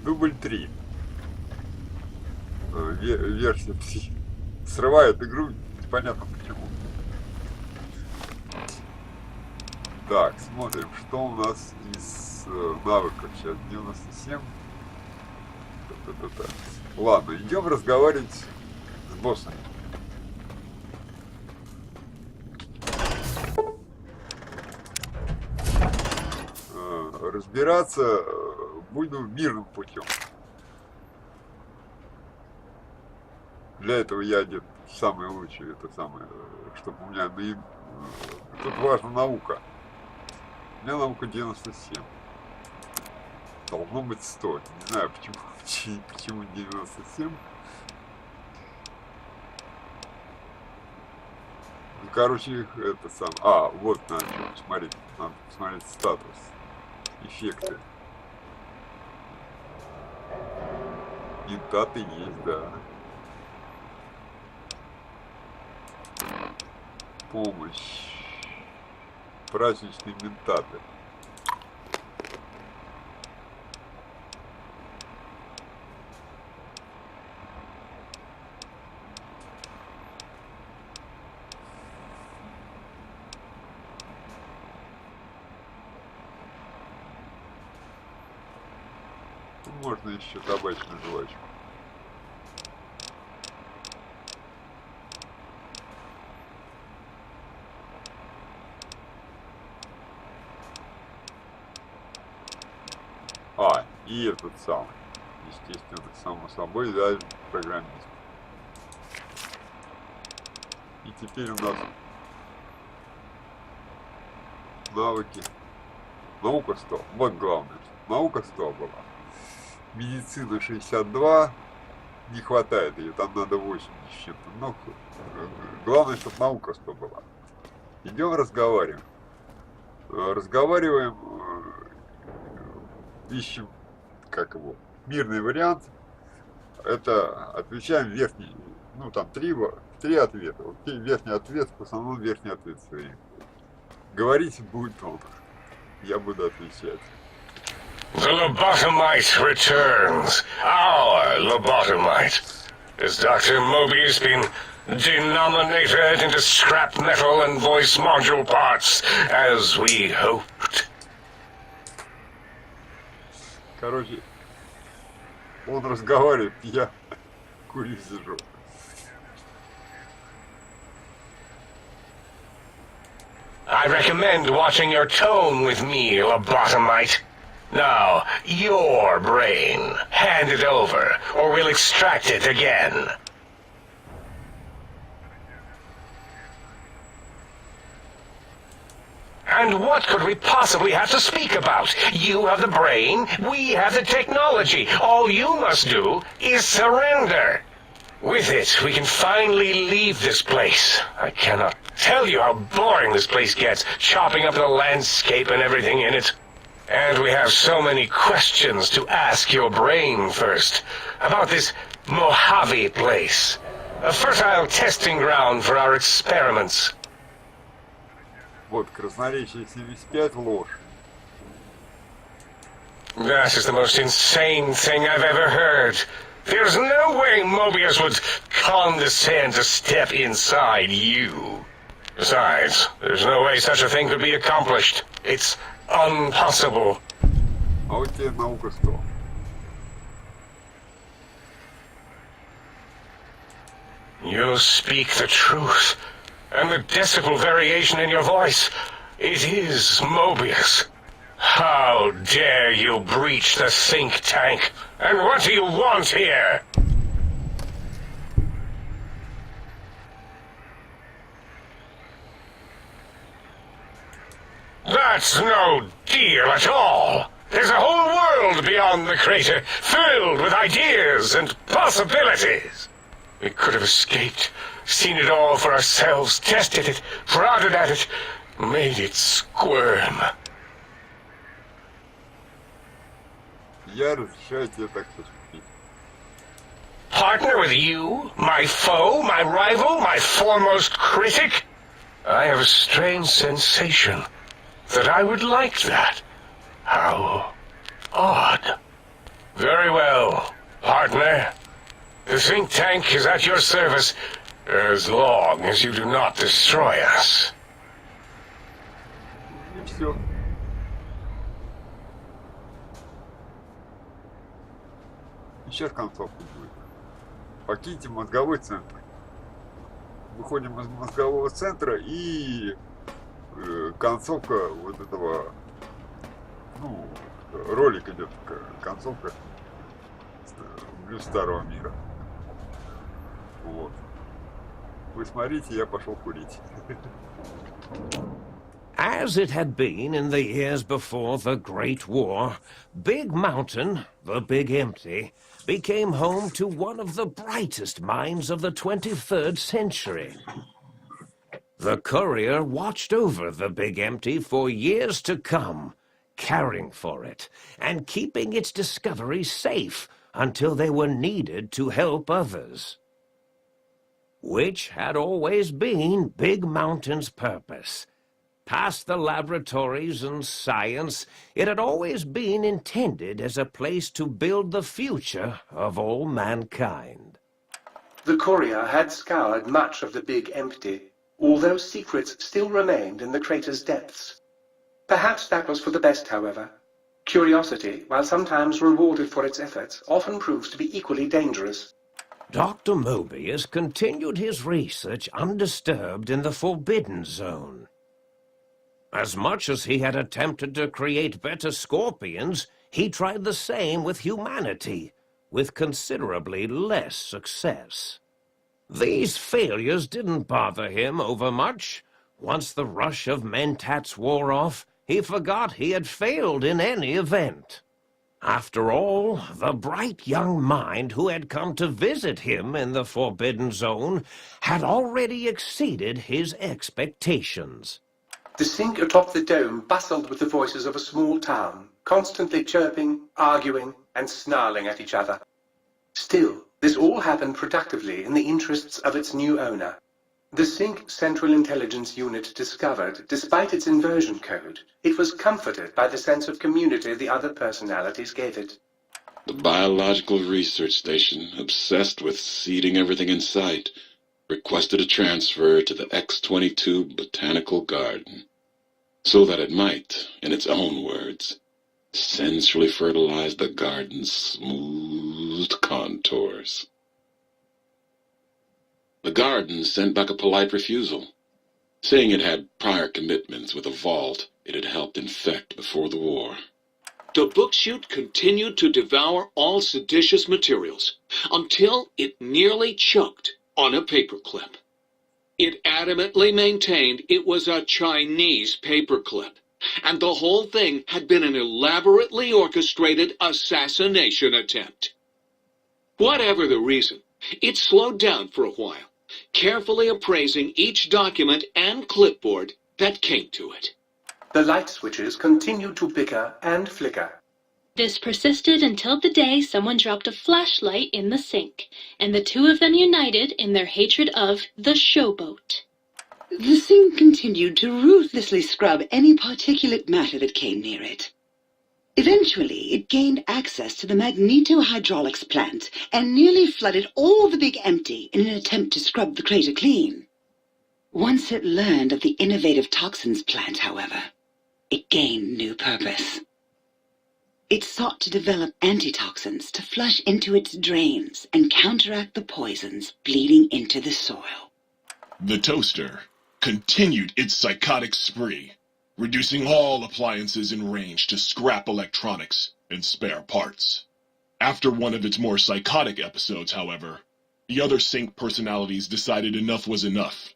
Дубль 3. Версия 3. Срывает игру, непонятно почему. Так, смотрим, что у нас из навыков. Сейчас 97. Та-та-та-та. Ладно, идем разговаривать с боссом. Разбираться буду мирным путем. Для этого я одет самое лучшее, это самое, чтобы у меня тут важна наука. У меня наука 97. Должно быть 100. Не знаю почему 97. Ну, короче, это сам. Вот на чем смотреть. Надо посмотреть статус. Эффекты. Ментаты есть, да. Помощь. Праздничные ментаты. Можно еще табачную жвачку. И этот самый. Естественно, само собой, да, программист. И теперь у нас навыки. Наука 100. Вот главное. Наука 100 была. Медицина 62. Не хватает ее. Там надо 80 с чем-то. Но главное, чтобы наука 100 была. Идем разговариваем. Разговариваем. Ищем, как его, мирный вариант. Это отвечаем верхний. Ну там три ответа. Вот верхний ответ, в основном верхний ответ свои. Говорить будет он. Я буду отвечать. The lobotomite returns. Our lobotomite. Has Dr. Mobius been denominated into scrap metal and voice module parts, as we hoped? Короче, он разговаривает, я курю сижу. I recommend watching your tone with me, lobotomite. Now, your brain. Hand it over, or we'll extract it again. And what could we possibly have to speak about? You have the brain, we have the technology. All you must do is surrender. With it, we can finally leave this place. I cannot tell you how boring this place gets, chopping up the landscape and everything in it. And we have so many questions to ask your brain first. About this Mojave place. A fertile testing ground for our experiments. Вот, красноречие 75, ложь. That is the most insane thing I've ever heard. There's no way Mobius would condescend to step inside you. Besides, there's no way such a thing could be accomplished. It's impossible. А вот тебе наука 100. You speak the truth. And the decibel variation in your voice, it is Mobius. How dare you breach the think tank? And what do you want here? That's no deal at all. There's a whole world beyond the crater, filled with ideas and possibilities. We could have escaped, seen it all for ourselves, tested it, prodded at it, made it squirm. Я разрешаю тебе так поступить. Partner with you? My foe? My rival? My foremost critic? I have a strange sensation that I would like that. How odd. Very well. partner. The think tank is at your service as long as you do not destroy us. И все. Сейчас концовка будет. Покиньте мозговой центр. Выходим из мозгового центра и концовка вот этого, ну, ролик идет, концовка Блюз старого мира. Вот. Вы смотрите, я пошел курить. As it had been in the years before the Great War, Big Mountain, the Big Empty, became home to one of the brightest minds of the 23rd century. The courier watched over the Big Empty for years to come, caring for it and keeping its discoveries safe until they were needed to help others. Which had always been Big Mountain's purpose. Past the laboratories and science, it had always been intended as a place to build the future of all mankind. The courier had scoured much of the Big Empty, although secrets still remained in the crater's depths. Perhaps that was for the best, however. Curiosity, while sometimes rewarded for its efforts, often proves to be equally dangerous. Dr. Mobius continued his research undisturbed in the Forbidden Zone. As much as he had attempted to create better scorpions, he tried the same with humanity, with considerably less success. These failures didn't bother him overmuch. Once the rush of mentats wore off, he forgot he had failed in any event. After all, the bright young mind who had come to visit him in the Forbidden Zone had already exceeded his expectations. The sink atop the dome bustled with the voices of a small town, constantly chirping, arguing, and snarling at each other. Still, this all happened productively in the interests of its new owner. The Sync Central Intelligence Unit discovered, despite its inversion code, it was comforted by the sense of community the other personalities gave it. The Biological Research Station, obsessed with seeding everything in sight, requested a transfer to the X-22 Botanical Garden, so that it might, in its own words, sensually fertilize the garden's smooth contours. The garden sent back a polite refusal, saying it had prior commitments with a vault it had helped infect before the war. The book chute continued to devour all seditious materials until it nearly choked on a paperclip. It adamantly maintained it was a Chinese paperclip, and the whole thing had been an elaborately orchestrated assassination attempt. Whatever the reason, it slowed down for a while, carefully appraising each document and clipboard that came to it. The light switches continued to bicker and flicker. This persisted until the day someone dropped a flashlight in the sink, and the two of them united in their hatred of the showboat. The sink continued to ruthlessly scrub any particulate matter that came near it. Eventually, it gained access to the magnetohydraulics plant and nearly flooded all the Big Empty in an attempt to scrub the crater clean. Once it learned of the innovative toxins plant, however, it gained new purpose. It sought to develop antitoxins to flush into its drains and counteract the poisons bleeding into the soil. The toaster continued its psychotic spree, reducing all appliances in range to scrap electronics and spare parts. After one of its more psychotic episodes, however, the other Sync personalities decided enough was enough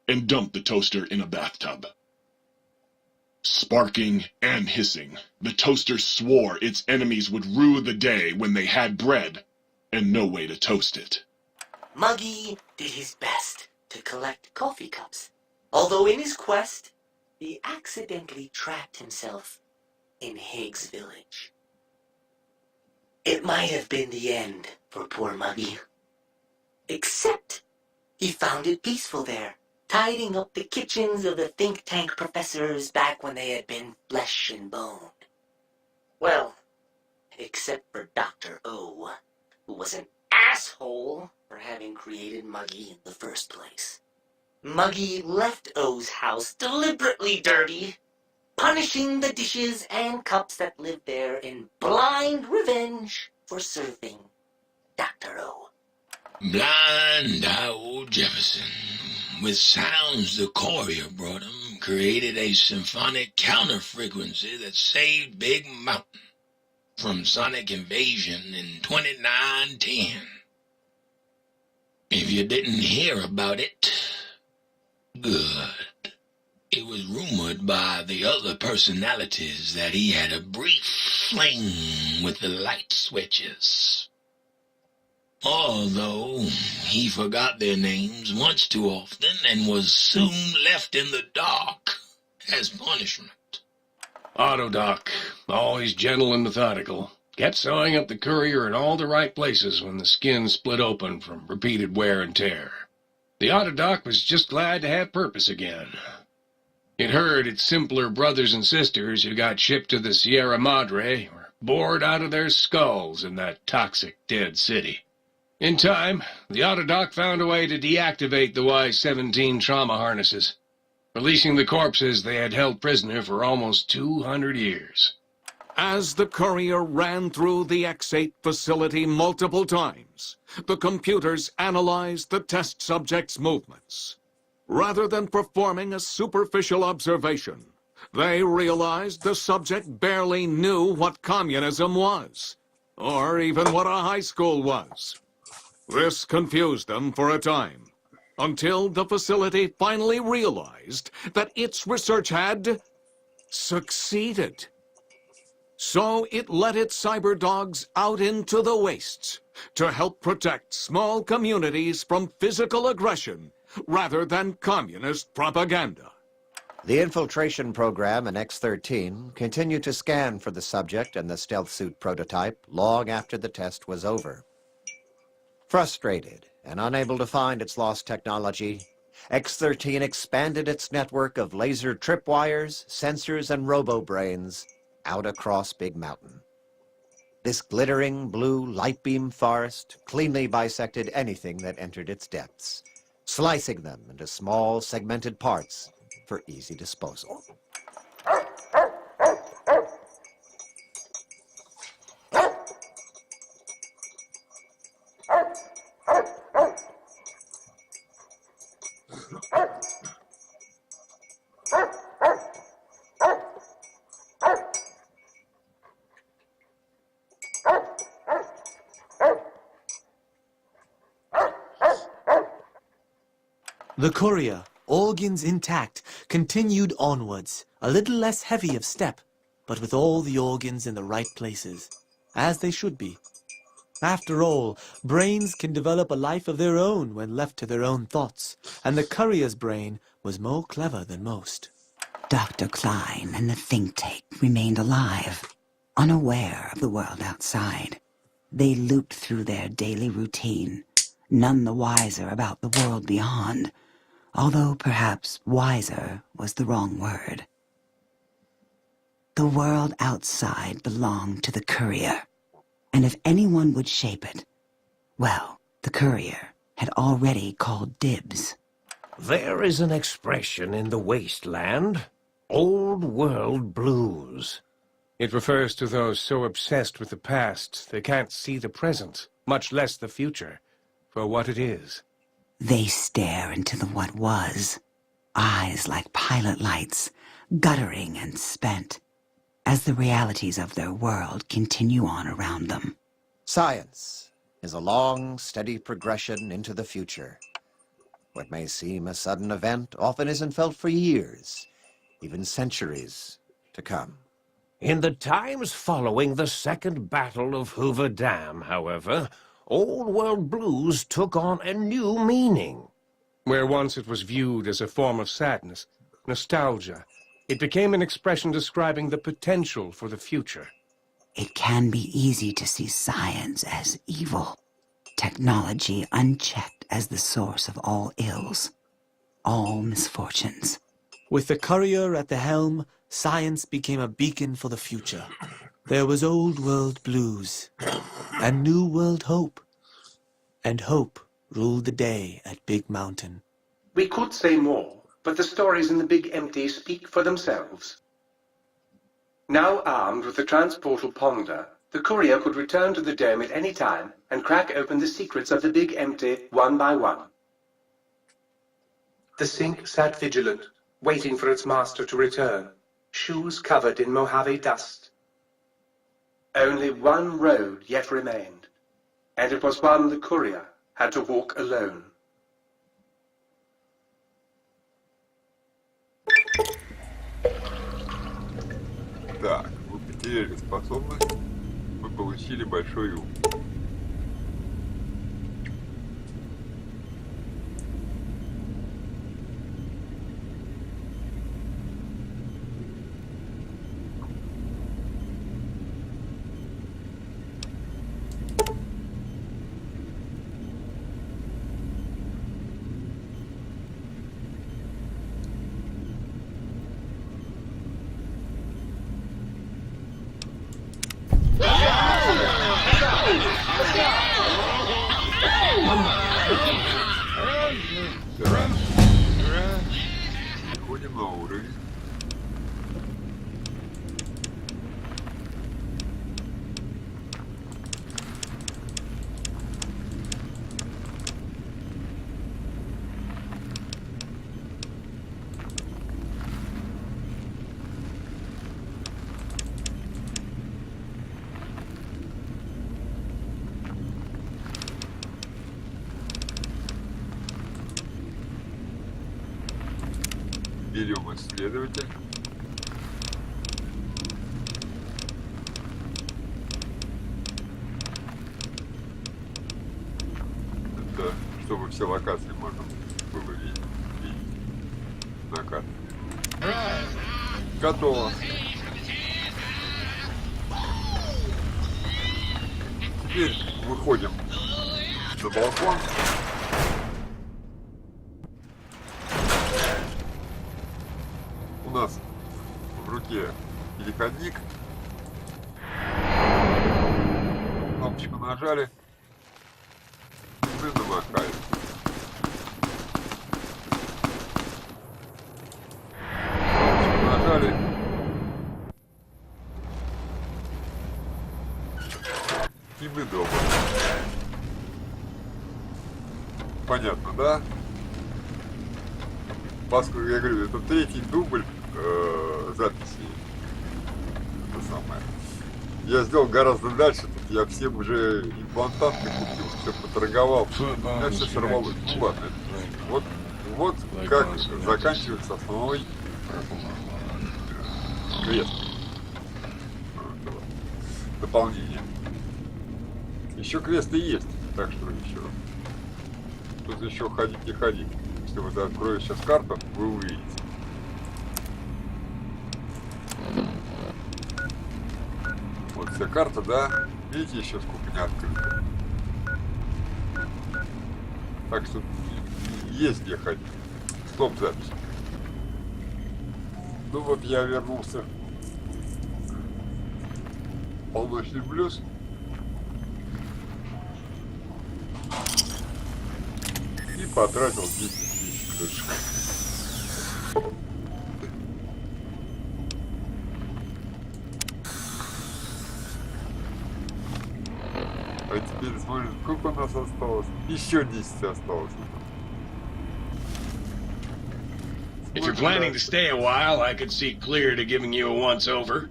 and dumped the toaster in a bathtub. Sparking and hissing, the toaster swore its enemies would rue the day when they had bread and no way to toast it. Muggy did his best to collect coffee cups, although in his quest, he accidentally trapped himself in Higgs village. It might have been the end for poor Muggy. Except he found it peaceful there, tidying up the kitchens of the think tank professors back when they had been flesh and bone. Well, except for Dr. O, who was an asshole for having created Muggy in the first place. Muggy left O's house deliberately dirty, punishing the dishes and cups that lived there in blind revenge for serving Dr. O. Blind old Jefferson, with sounds the courier brought him, created a symphonic counter-frequency that saved Big Mountain from sonic invasion in 2910. If you didn't hear about it, good. It was rumored by the other personalities that he had a brief fling with the light switches. Although he forgot their names once too often and was soon left in the dark as punishment. Autodoc, always gentle and methodical, kept sewing up the courier in all the right places when the skin split open from repeated wear and tear. The Autodoc was just glad to have purpose again. It heard its simpler brothers and sisters who got shipped to the Sierra Madre were bored out of their skulls in that toxic dead city. In time, the Autodoc found a way to deactivate the Y-17 trauma harnesses, releasing the corpses they had held prisoner for almost 200 years. As the courier ran through the X-8 facility multiple times, the computers analyzed the test subject's movements. Rather than performing a superficial observation, they realized the subject barely knew what communism was, or even what a high school was. This confused them for a time, until the facility finally realized that its research had succeeded. So it let its cyber dogs out into the wastes to help protect small communities from physical aggression rather than communist propaganda. The infiltration program in X-13 continued to scan for the subject and the stealth suit prototype long after the test was over. Frustrated and unable to find its lost technology, X-13 expanded its network of laser tripwires, sensors, and robo-brains out across Big Mountain. This glittering blue light beam forest cleanly bisected anything that entered its depths, slicing them into small segmented parts for easy disposal. The courier, organs intact, continued onwards, a little less heavy of step, but with all the organs in the right places, as they should be. After all, brains can develop a life of their own when left to their own thoughts, and the courier's brain was more clever than most. Dr. Klein and the think tank remained alive, unaware of the world outside. They looped through their daily routine, none the wiser about the world beyond, although perhaps wiser was the wrong word. The world outside belonged to the courier, and if anyone would shape it, well, the courier had already called dibs. There is an expression in the wasteland, old world blues. It refers to those so obsessed with the past they can't see the present, much less the future, for what it is. They stare into the what was, eyes like pilot lights, guttering and spent, as the realities of their world continue on around them. Science is a long, steady progression into the future. What may seem a sudden event often isn't felt for years, even centuries to come. In the times following the Second Battle of Hoover Dam, however, Old World Blues took on a new meaning. Where once it was viewed as a form of sadness, nostalgia, it became an expression describing the potential for the future. It can be easy to see science as evil, technology unchecked as the source of all ills, all misfortunes. With the courier at the helm, science became a beacon for the future. There was old world blues and new world hope And hope ruled the day at Big Mountain. We could say more, but the stories in the Big Empty speak for themselves. Now armed with the transportal ponder, the courier could return to the dome at any time and crack open the secrets of the Big Empty one by one. The sink sat vigilant, waiting for its master to return, shoes covered in Mojave dust. Only one road yet remained, and it was one the courier had to walk alone. Так, вы потеряли способность, вы получили большой ум. Переходим на уровень. Берем исследователь. Это чтобы все локации можно было видеть на карте. Готово. Теперь выходим на балкон. У нас в руке переходник. Кнопочку нажали. Мы замахали. Кнопочку нажали. И мы дома. Понятно, да? Поскольку я говорю, это третий дубль записи. Это самое. Я сделал гораздо дальше. Тут я всем уже имплантанты купил, все поторговал. У меня все сорвалось. Ну ладно. Вот как заканчивается основной квест. Дополнение. Еще квесты есть, так что еще. Тут еще ходить и ходить. Если вы откроете сейчас карту, вы увидите. Вот вся карта, да? Видите, еще сколько не открыто. Так что есть где ходить. Стоп-запись. Ну вот я вернулся. Полночный блюз. И потратил 10 тысяч точек. А теперь смотрим, сколько у нас осталось. Еще 10 осталось. If you're planning to stay a while, I could see clear to giving you a once-over.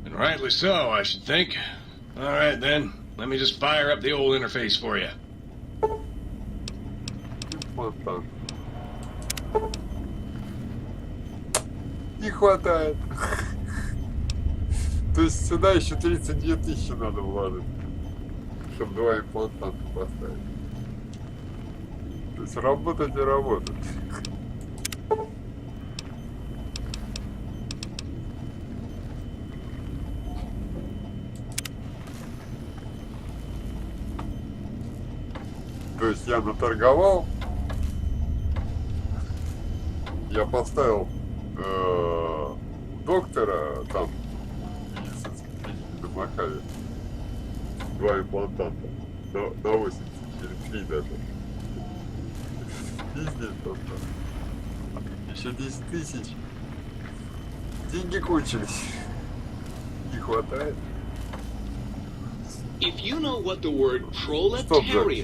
And rightly so, I should think. All right, then. Let me just fire up the old interface for you. Вот так. Не хватает. То есть сюда еще 32 тысячи надо вложить, чтобы 2 имплантанта поставить. То есть работать и работать. То есть я наторговал, я поставил доктора там в медицинской клинике на Махаве 2 имплантанта. до 80, через 3 даже. Пиздец просто. Еще 10 тысяч. Деньги кончились. Не хватает. If you know what the word Stop proletariat